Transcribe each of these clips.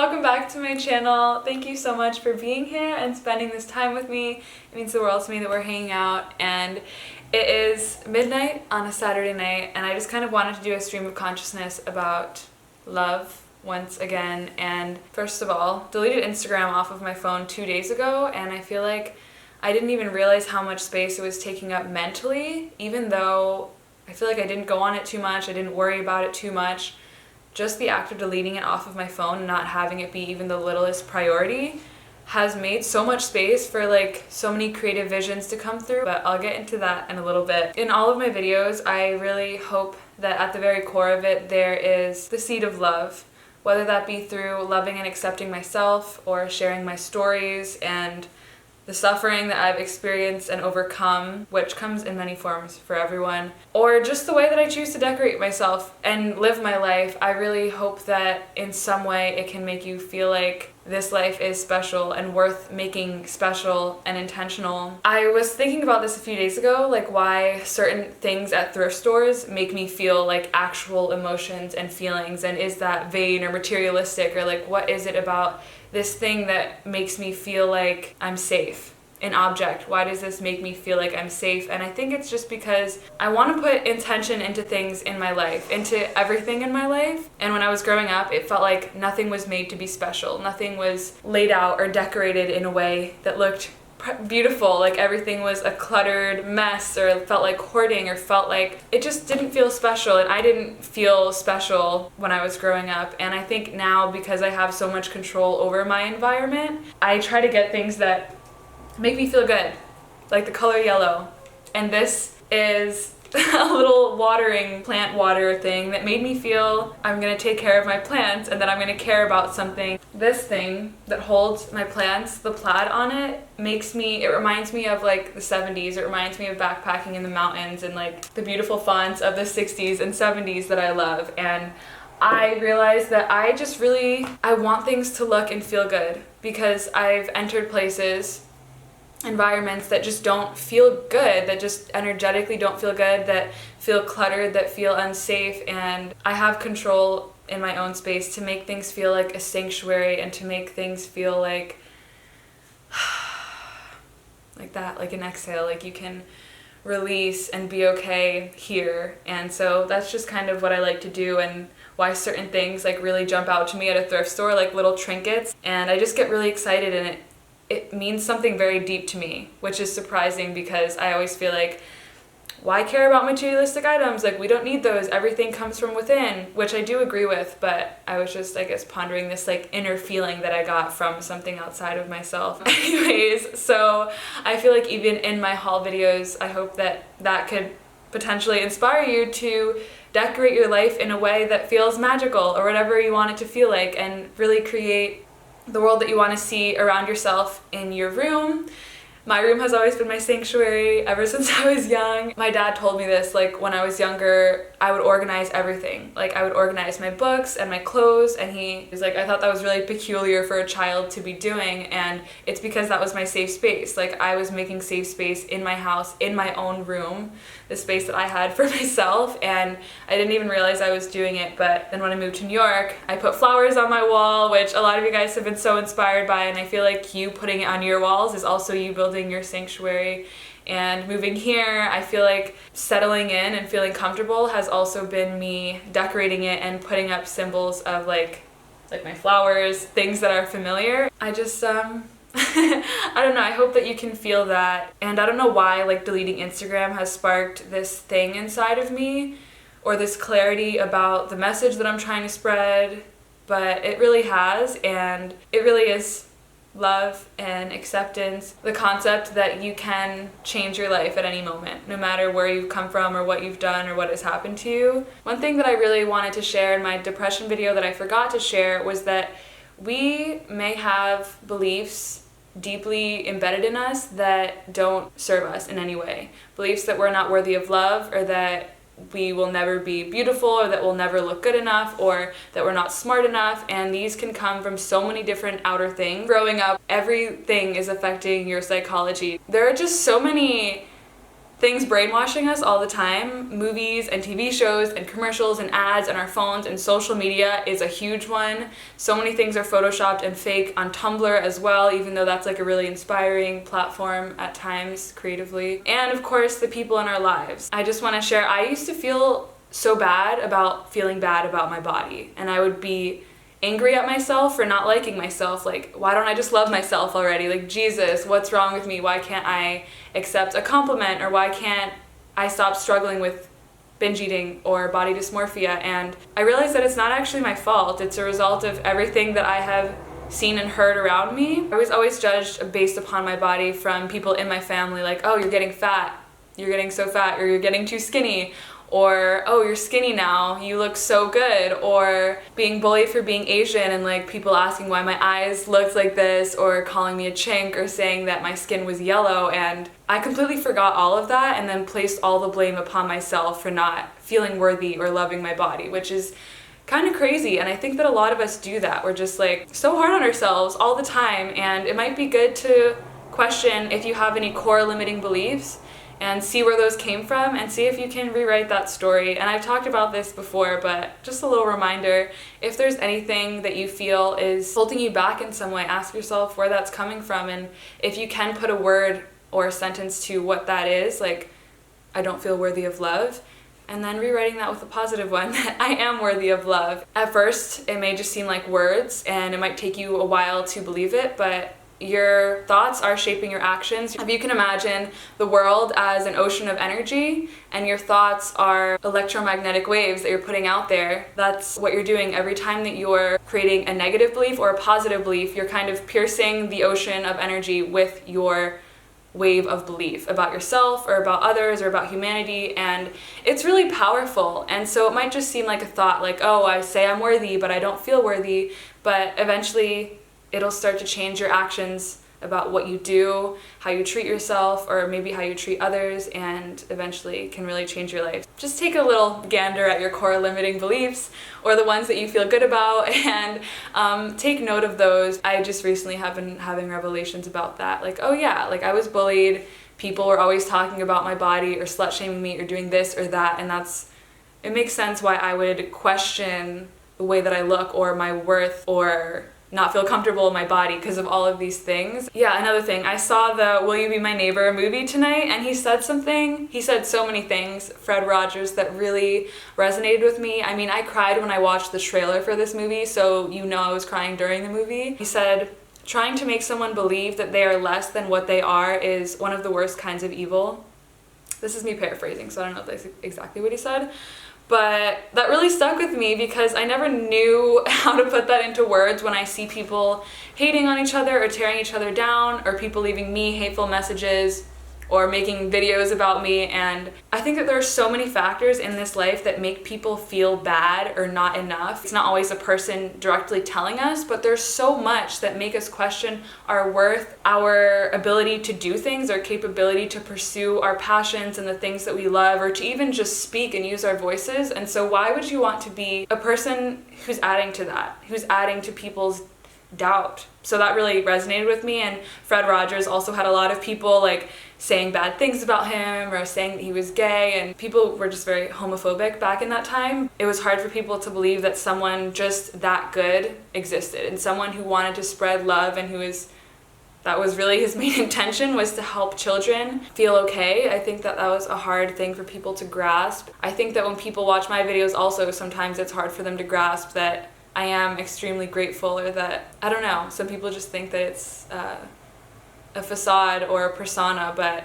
welcome back to my channel. Thank you so much for being here and spending this time with me. It means the world to me that we're hanging out, and it is midnight on a Saturday night, and I just kind of wanted to do a stream of consciousness about love once again. And first of all, deleted Instagram off of my phone 2 days ago, and I feel like I didn't even realize how much space it was taking up mentally, even though I feel like I didn't go on it too much, I didn't worry about it too much. Just the act of deleting it off of my phone and not having it be even the littlest priority has made so much space for like so many creative visions to come through, but I'll get into that in a little bit. In all of my videos, I really hope that at the very core of it there is the seed of love, whether that be through loving and accepting myself or sharing my stories and the suffering that I've experienced and overcome, which comes in many forms for everyone, or just the way that I choose to decorate myself and live my life. I really hope that in some way it can make you feel like this life is special and worth making special and intentional. I was thinking about this a few days ago, like why certain things at thrift stores make me feel like actual emotions and feelings, and is that vain or materialistic, or like what is it about this thing that makes me feel like I'm safe? An object. Why does this make me feel like I'm safe? And I think it's just because I want to put intention into things in my life, into everything in my life. And when I was growing up, it felt like nothing was made to be special. Nothing was laid out or decorated in a way that looked beautiful, like everything was a cluttered mess, or felt like hoarding, or felt like it just didn't feel special, and I didn't feel special when I was growing up. And I think now, because I have so much control over my environment, I try to get things that make me feel good, like the color yellow. And this is a little watering plant water thing that made me feel I'm gonna take care of my plants and that I'm gonna care about something. This thing that holds my plants, the plaid on it, it reminds me of like the 70s. It reminds me of backpacking in the mountains and like the beautiful fonts of the 60s and 70s that I love. And I realized that I want things to look and feel good, because I've entered places, environments that just don't feel good, that just energetically don't feel good, that feel cluttered, that feel unsafe, and I have control in my own space to make things feel like a sanctuary and to make things feel like that, like an exhale, like you can release and be okay here. And so that's just kind of what I like to do, and why certain things like really jump out to me at a thrift store, like little trinkets, and I just get really excited, and it means something very deep to me, which is surprising because I always feel like, why care about materialistic items? Like, we don't need those. Everything comes from within, which I do agree with, but I was just, I guess, pondering this like inner feeling that I got from something outside of myself. Anyways, so I feel like even in my haul videos, I hope that that could potentially inspire you to decorate your life in a way that feels magical, or whatever you want it to feel like, and really create the world that you want to see around yourself in your room. My room has always been my sanctuary ever since I was young. My dad told me this, like when I was younger, I would organize everything. Like I would organize my books and my clothes, and he was like, I thought that was really peculiar for a child to be doing, and it's because that was my safe space. Like I was making safe space in my house, in my own room, the space that I had for myself, and I didn't even realize I was doing it. But then when I moved to New York, I put flowers on my wall, which a lot of you guys have been so inspired by, and I feel like you putting it on your walls is also you building your sanctuary. And moving here, I feel like settling in and feeling comfortable has also been me decorating it and putting up symbols of like my flowers, things that are familiar. I just I don't know, I hope that you can feel that. And I don't know why like deleting Instagram has sparked this thing inside of me, or this clarity about the message that I'm trying to spread, but it really has, and it really is love and acceptance, the concept that you can change your life at any moment, no matter where you've come from or what you've done or what has happened to you. One thing that I really wanted to share in my depression video that I forgot to share was that we may have beliefs deeply embedded in us that don't serve us in any way. Beliefs that we're not worthy of love, or that we will never be beautiful, or that we'll never look good enough, or that we're not smart enough. And these can come from so many different outer things. Growing up, everything is affecting your psychology. There are just so many things brainwashing us all the time. Movies and TV shows and commercials and ads and our phones and social media is a huge one. So many things are photoshopped and fake on Tumblr as well, even though that's like a really inspiring platform at times creatively. And of course, the people in our lives. I just want to share, I used to feel so bad about feeling bad about my body, and I would be angry at myself for not liking myself. Like, why don't I just love myself already? Like, Jesus, what's wrong with me? Why can't I accept a compliment? Or why can't I stop struggling with binge eating or body dysmorphia? And I realized that it's not actually my fault. It's a result of everything that I have seen and heard around me. I was always judged based upon my body from people in my family, like, oh, you're getting fat, you're getting so fat, or you're getting too skinny, or, oh, you're skinny now, you look so good, or being bullied for being Asian and like people asking why my eyes looked like this, or calling me a chink, or saying that my skin was yellow. And I completely forgot all of that and then placed all the blame upon myself for not feeling worthy or loving my body, which is kind of crazy. And I think that a lot of us do that. We're just like so hard on ourselves all the time, and it might be good to question if you have any core limiting beliefs and see where those came from and see if you can rewrite that story. And I've talked about this before, but just a little reminder, if there's anything that you feel is holding you back in some way, ask yourself where that's coming from, and if you can put a word or a sentence to what that is, like, I don't feel worthy of love, and then rewriting that with a positive one, that I am worthy of love. At first, it may just seem like words, and it might take you a while to believe it, but your thoughts are shaping your actions. If you can imagine the world as an ocean of energy, and your thoughts are electromagnetic waves that you're putting out there, that's what you're doing every time that you're creating a negative belief or a positive belief. You're kind of piercing the ocean of energy with your wave of belief about yourself or about others or about humanity, and it's really powerful. And so it might just seem like a thought, like, oh, I say I'm worthy, but I don't feel worthy, but eventually it'll start to change your actions about what you do, how you treat yourself, or maybe how you treat others, and eventually can really change your life. Just take a little gander at your core limiting beliefs, or the ones that you feel good about, and take note of those. I just recently have been having revelations about that. Like, oh yeah, like I was bullied, people were always talking about my body or slut shaming me or doing this or that, and it makes sense why I would question the way that I look or my worth, or not feel comfortable in my body because of all of these things. Yeah, another thing, I saw the Will You Be My Neighbor movie tonight, and he said so many things, Fred Rogers, that really resonated with me. I mean, I cried when I watched the trailer for this movie, so you know I was crying during the movie. He said, trying to make someone believe that they are less than what they are is one of the worst kinds of evil. This is me paraphrasing, so I don't know if that's exactly what he said. But that really stuck with me because I never knew how to put that into words when I see people hating on each other or tearing each other down, or people leaving me hateful messages or making videos about me. And I think that there are so many factors in this life that make people feel bad or not enough. It's not always a person directly telling us, but there's so much that make us question our worth, our ability to do things, our capability to pursue our passions and the things that we love, or to even just speak and use our voices. And so why would you want to be a person who's adding to that, who's adding to people's doubt? So that really resonated with me. And Fred Rogers also had a lot of people like saying bad things about him or saying that he was gay, and people were just very homophobic back in that time. It was hard for people to believe that someone just that good existed, and someone who wanted to spread love and that was really his main intention, was to help children feel okay. I think that was a hard thing for people to grasp. I think that when people watch my videos also, sometimes it's hard for them to grasp that I am extremely grateful, or that, I don't know, some people just think that it's a facade or a persona, but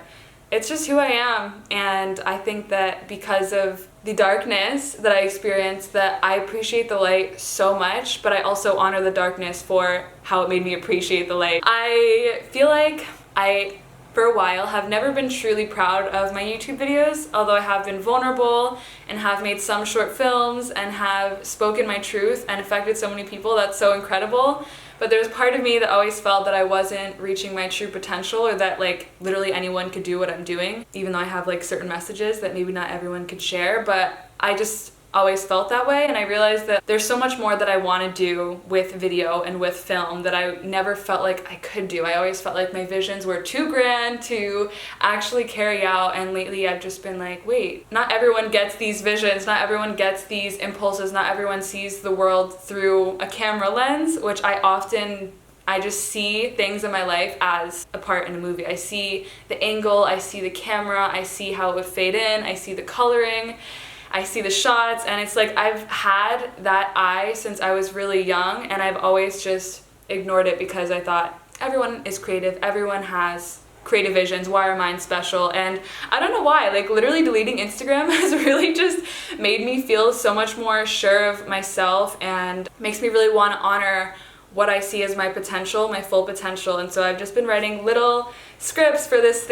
it's just who I am. And I think that because of the darkness that I experienced, that I appreciate the light so much, but I also honor the darkness for how it made me appreciate the light. I feel like I, for a while, have never been truly proud of my YouTube videos, although I have been vulnerable and have made some short films and have spoken my truth and affected so many people. That's so incredible. But there's part of me that always felt that I wasn't reaching my true potential, or that like literally anyone could do what I'm doing, even though I have like certain messages that maybe not everyone could share. But I just always felt that way, and I realized that there's so much more that I want to do with video and with film that I never felt like I could do. I always felt like my visions were too grand to actually carry out, and lately I've just been like, wait, not everyone gets these visions, not everyone gets these impulses, not everyone sees the world through a camera lens, which I just see things in my life as a part in a movie. I see the angle, I see the camera, I see how it would fade in, I see the coloring, I see the shots, and it's like I've had that eye since I was really young, and I've always just ignored it because I thought everyone is creative, everyone has creative visions, why are mine special? And I don't know why, like literally deleting Instagram has really just made me feel so much more sure of myself and makes me really want to honor what I see as my potential, my full potential. And so I've just been writing little scripts for this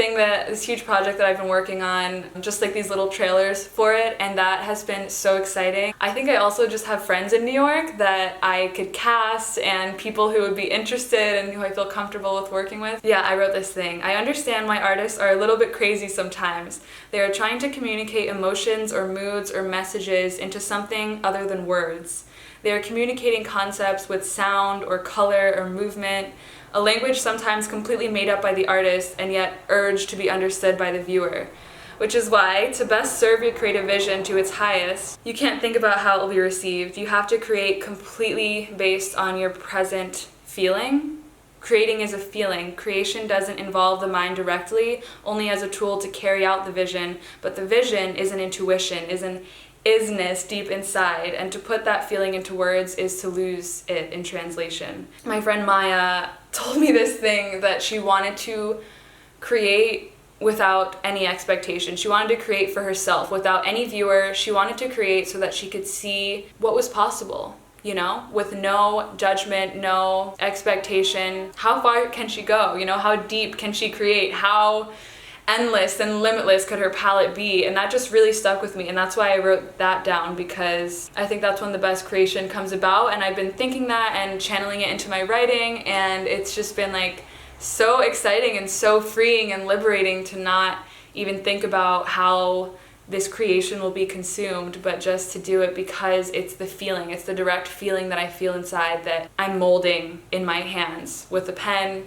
huge project that I've been working on, just like these little trailers for it, and that has been so exciting. I think I also just have friends in New York that I could cast and people who would be interested and who I feel comfortable with working with. Yeah, I wrote this thing. I understand why artists are a little bit crazy sometimes. They are trying to communicate emotions or moods or messages into something other than words. They are communicating concepts with sound or color or movement, a language sometimes completely made up by the artist and yet urged to be understood by the viewer. Which is why, to best serve your creative vision to its highest, you can't think about how it will be received. You have to create completely based on your present feeling. Creating is a feeling. Creation doesn't involve the mind directly, only as a tool to carry out the vision, but the vision is an intuition, is an is-ness deep inside, and to put that feeling into words is to lose it in translation. My friend Maya told me this thing that she wanted to create without any expectation. She wanted to create for herself without any viewer. She wanted to create so that she could see what was possible, you know, with no judgment, no expectation. How far can she go? You know, how deep can she create? How endless and limitless could her palette be? And that just really stuck with me, and that's why I wrote that down, because I think that's when the best creation comes about. And I've been thinking that and channeling it into my writing, and it's just been like so exciting and so freeing and liberating to not even think about how this creation will be consumed, but just to do it because it's the feeling, it's the direct feeling that I feel inside that I'm molding in my hands with a pen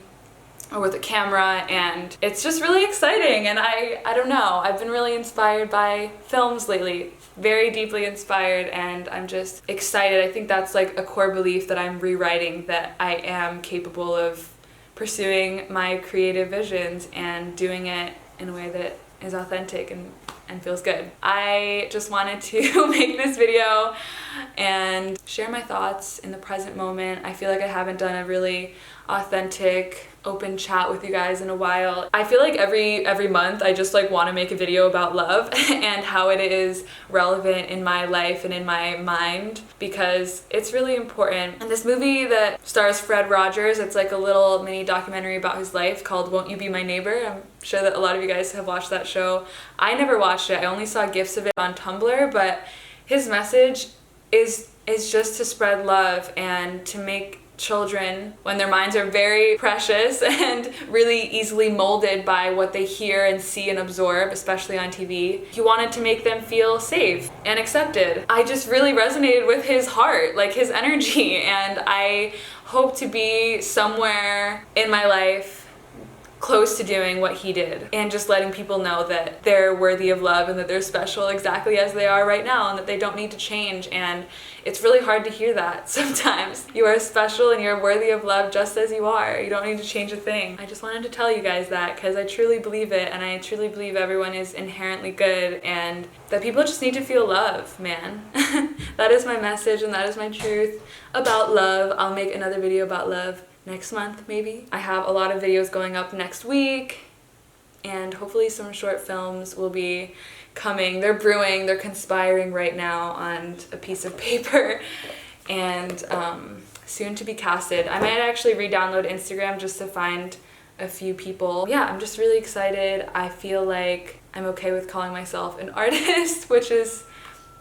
or with a camera, and it's just really exciting. And I don't know, I've been really inspired by films lately, very deeply inspired, and I'm just excited. I think that's like a core belief that I'm rewriting, that I am capable of pursuing my creative visions and doing it in a way that is authentic and feels good. I just wanted to make this video and share my thoughts in the present moment. I feel like I haven't done a really authentic, open chat with you guys in a while. I feel like every month I just like want to make a video about love and how it is relevant in my life and in my mind, because it's really important. And this movie that stars Fred Rogers, it's like a little mini documentary about his life called Won't You Be My Neighbor? I'm sure that a lot of you guys have watched that show. I never watched it. I only saw gifs of it on Tumblr, but his message is just to spread love and to make children, when their minds are very precious and really easily molded by what they hear and see and absorb, especially on TV, he wanted to make them feel safe and accepted. I just really resonated with his heart, like his energy, and I hope to be somewhere in my life close to doing what he did, and just letting people know that they're worthy of love and that they're special exactly as they are right now, and that they don't need to change. And it's really hard to hear that sometimes. You are special and you're worthy of love just as you are. You don't need to change a thing. I just wanted to tell you guys that because I truly believe it, and I truly believe everyone is inherently good and that people just need to feel love, man. That is my message and that is my truth about love. I'll make another video about love next month, maybe. I have a lot of videos going up next week, and hopefully some short films will be coming. They're brewing, they're conspiring right now on a piece of paper, and soon to be casted. I might actually re-download Instagram just to find a few people. Yeah, I'm just really excited. I feel like I'm okay with calling myself an artist, which is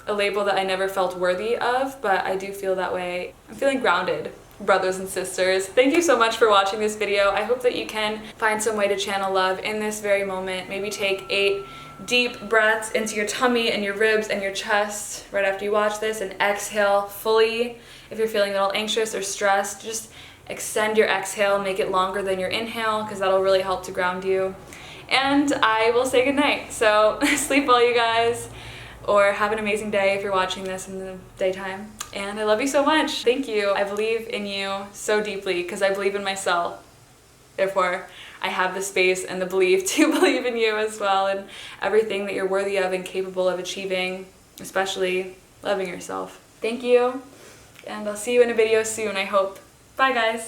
a label that I never felt worthy of, but I do feel that way. I'm feeling grounded brothers and sisters. Thank you so much for watching this video. I hope that you can find some way to channel love in this very moment. Maybe take 8 deep breaths into your tummy and your ribs and your chest right after you watch this, and exhale fully. If you're feeling a little anxious or stressed, just extend your exhale, make it longer than your inhale, because that'll really help to ground you. And I will say goodnight. So sleep well, you guys, or have an amazing day if you're watching this in the daytime. And I love you so much. Thank you. I believe in you so deeply because I believe in myself. Therefore, I have the space and the belief to believe in you as well, and everything that you're worthy of and capable of achieving, especially loving yourself. Thank you, and I'll see you in a video soon, I hope. Bye, guys.